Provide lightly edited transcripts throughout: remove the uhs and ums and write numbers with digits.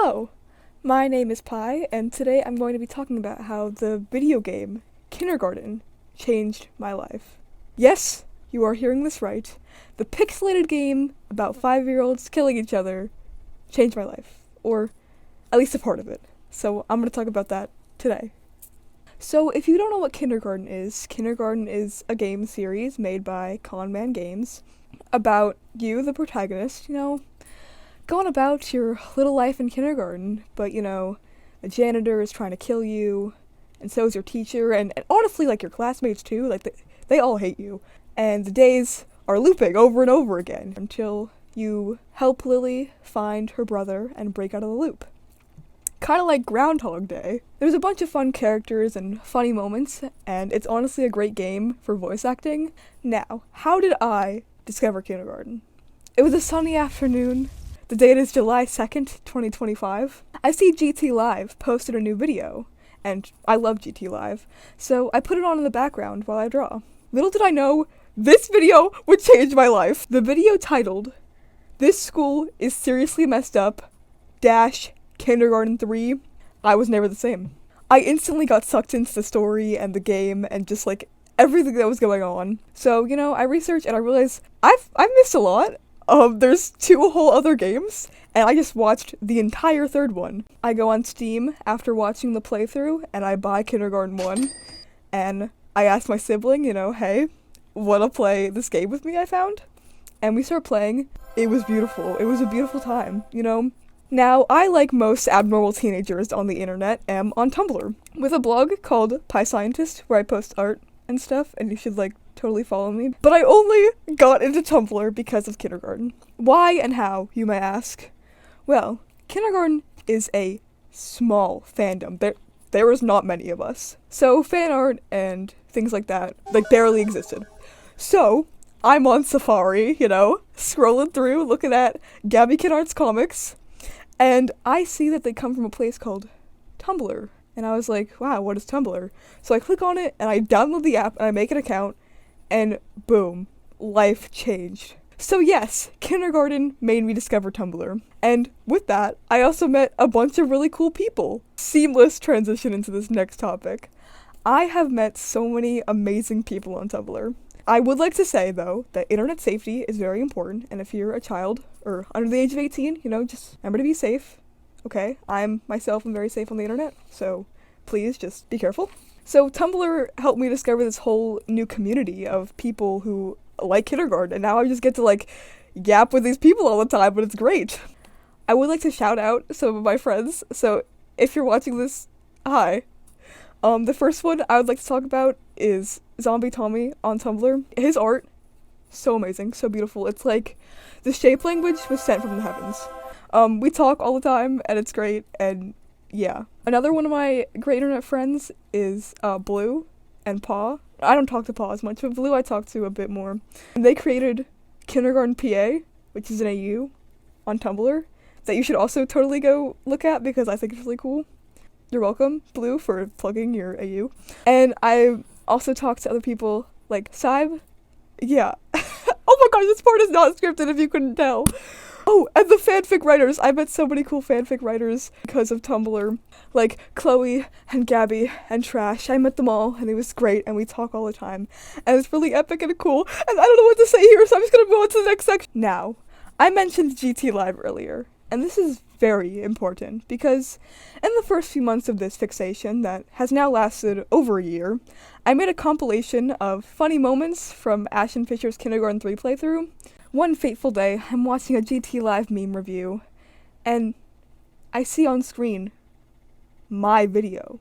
Hello, my name is Pi, and today I'm going to be talking about how the video game Kindergarten changed my life. Yes, you are hearing this right. The pixelated game about 5-year-olds killing each other changed my life, or at least a part of it. So I'm going to talk about that today. So if you don't know what Kindergarten is a game series made by Con Man Games about you, the protagonist, going about your little life in kindergarten, but a janitor is trying to kill you, and so is your teacher, and honestly, like, your classmates too, like, they all hate you, and the days are looping over and over again until you help Lily find her brother and break out of the loop. Kind of like Groundhog Day. There's a bunch of fun characters and funny moments, and it's honestly a great game for voice acting. Now, how did I discover Kindergarten? It was a sunny afternoon. The date is July 2nd, 2025. I see GT Live posted a new video, and I love GT Live, so I put it on in the background while I draw. Little did I know, this video would change my life. The video titled, "This School is Seriously Messed Up, Kindergarten 3, I was never the same." I instantly got sucked into the story and the game and just like everything that was going on. So, I researched and I realized I've missed a lot. There's 2 whole other games, and I just watched the entire third one. I go on Steam after watching the playthrough, and I buy Kindergarten 1, and I ask my sibling, hey, wanna play this game with me I found? And we start playing. It was beautiful. It was a beautiful time, Now, I, like most abnormal teenagers on the internet, am on Tumblr, with a blog called Pie Scientist, where I post art and stuff, and you should, totally follow me. But I only got into Tumblr because of Kindergarten. Why and how, you may ask? Well, Kindergarten is a small fandom. There is not many of us. So fan art and things like that, barely existed. So, I'm on Safari, scrolling through, looking at Gabby Kennard's comics, and I see that they come from a place called Tumblr. And I was like, wow, what is Tumblr? So I click on it, and I download the app, and I make an account, and boom, life changed. So yes, Kindergarten made me discover Tumblr. And with that, I also met a bunch of really cool people. Seamless transition into this next topic. I have met so many amazing people on Tumblr. I would like to say, though, that internet safety is very important, and if you're a child, or under the age of 18, just remember to be safe, okay? I'm very safe on the internet, so please just be careful. So Tumblr helped me discover this whole new community of people who like Kindergarten, and now I just get to, yap with these people all the time, but it's great. I would like to shout out some of my friends, so if you're watching this, hi. The first one I would like to talk about is Zombie Tommy on Tumblr. His art, so amazing, so beautiful. It's like the shape language was sent from the heavens. We talk all the time, and it's great, and yeah. Another one of my great internet friends is Blue and Paw. I don't talk to Paw as much, but Blue I talk to a bit more. And they created Kindergarten PA, which is an AU on Tumblr, that you should also totally go look at because I think it's really cool. You're welcome, Blue, for plugging your AU. And I also talk to other people like Saib. Yeah. Oh my gosh, this part is not scripted if you couldn't tell. Oh, and the fanfic writers. I met so many cool fanfic writers because of Tumblr. Like Chloe and Gabby and Trash. I met them all, and it was great, and we talk all the time. And it's really epic and cool, and I don't know what to say here, so I'm just gonna move on to the next section. Now, I mentioned GT Live earlier, and this is very important, because in the first few months of this fixation that has now lasted over a year, I made a compilation of funny moments from Ashton Fisher's Kindergarten 3 playthrough. One fateful day, I'm watching a GT Live meme review, and I see on screen my video.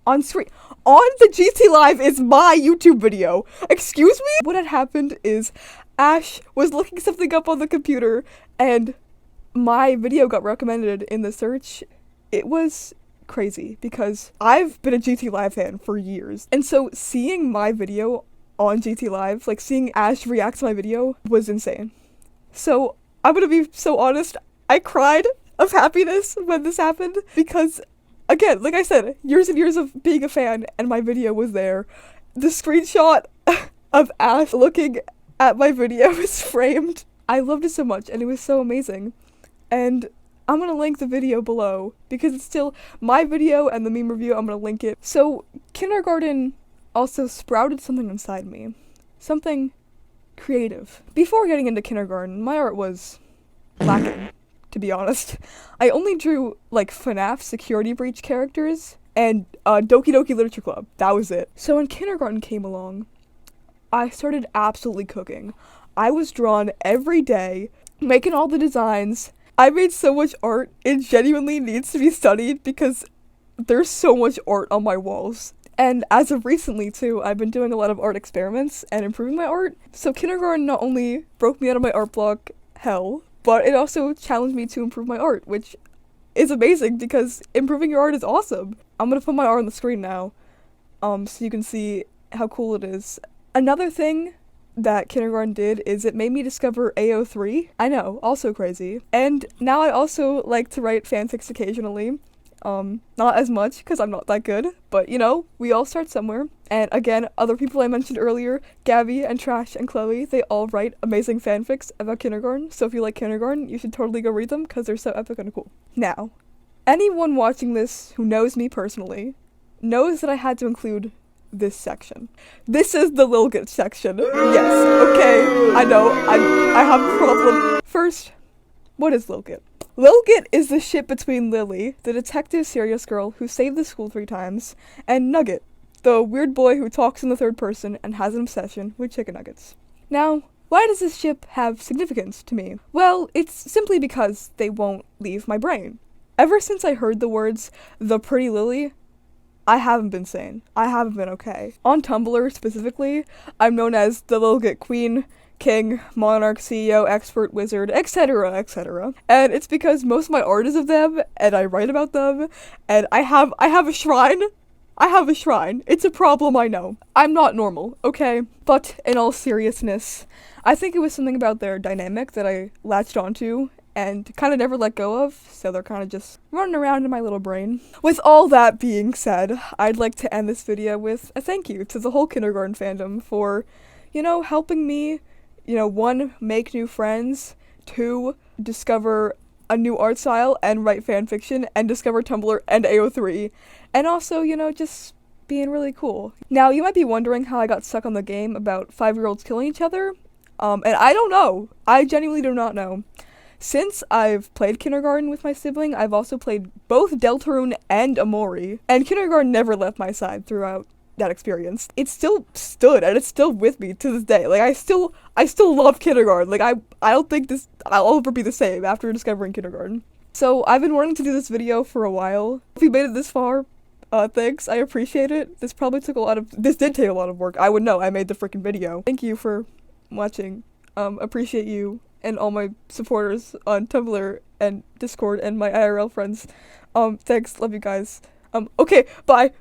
On the GT Live is my YouTube video. Excuse me? What had happened is Ash was looking something up on the computer, and my video got recommended in the search. It was crazy, because I've been a GT Live fan for years, and so seeing my video on GT Live, seeing Ash react to my video, was insane. So, I'm gonna be so honest, I cried of happiness when this happened, because, again, like I said, years and years of being a fan, and my video was there. The screenshot of Ash looking at my video is framed. I loved it so much, and it was so amazing. And I'm gonna link the video below because it's still my video and the meme review. I'm gonna link it. So kindergarten also sprouted something inside me, something creative. Before getting into kindergarten, my art was lacking, to be honest. I only drew like FNAF security breach characters and Doki Doki Literature Club. That was it. So when kindergarten came along, I started absolutely cooking. I was drawn every day, making all the designs. I made so much art, it genuinely needs to be studied because there's so much art on my walls. And as of recently too, I've been doing a lot of art experiments and improving my art. So kindergarten not only broke me out of my art block hell, but it also challenged me to improve my art, which is amazing because improving your art is awesome. I'm gonna put my art on the screen now, so you can see how cool it is. Another thing that kindergarten did is it made me discover AO3. I know, also crazy. And now I also like to write fanfics occasionally. Not as much because I'm not that good, but you know, we all start somewhere. And again, other people I mentioned earlier, Gabby and Trash and Chloe, they all write amazing fanfics about kindergarten. So if you like kindergarten, you should totally go read them because they're so epic and cool. Now, anyone watching this who knows me personally knows that I had to include this section. This is the Lilit section. Yes, okay, I know, I have a problem. First, what is Lilit? Lilit is the ship between Lily, the detective serious girl who saved the school 3 times, and Nugget, the weird boy who talks in the third person and has an obsession with chicken nuggets. Now, why does this ship have significance to me? Well, it's simply because they won't leave my brain. Ever since I heard the words, the pretty Lily, I haven't been sane. I haven't been okay. On Tumblr specifically, I'm known as the Lilit Queen, King, Monarch, CEO, Expert, Wizard, etc., etc. And it's because most of my art is of them, and I write about them, and I have a shrine. I have a shrine. It's a problem, I know. I'm not normal, okay? But in all seriousness, I think it was something about their dynamic that I latched onto and kind of never let go of, so they're kind of just running around in my little brain. With all that being said, I'd like to end this video with a thank you to the whole kindergarten fandom for, you know, helping me, you know, 1, make new friends, 2, discover a new art style and write fanfiction, and discover Tumblr and AO3, and also, you know, just being really cool. Now, you might be wondering how I got stuck on the game about 5-year-olds killing each other, and I don't know. I genuinely do not know. Since I've played kindergarten with my sibling, I've also played both Deltarune and Amori, and kindergarten never left my side throughout that experience. It still stood, and it's still with me to this day. Like, I still love kindergarten. Like, I don't think I'll ever be the same after discovering kindergarten. So, I've been wanting to do this video for a while. If you made it this far, thanks, I appreciate it. This did take a lot of work. I would know, I made the freaking video. Thank you for watching. Appreciate you and all my supporters on Tumblr and Discord and my IRL friends. Thanks, love you guys. Okay, bye.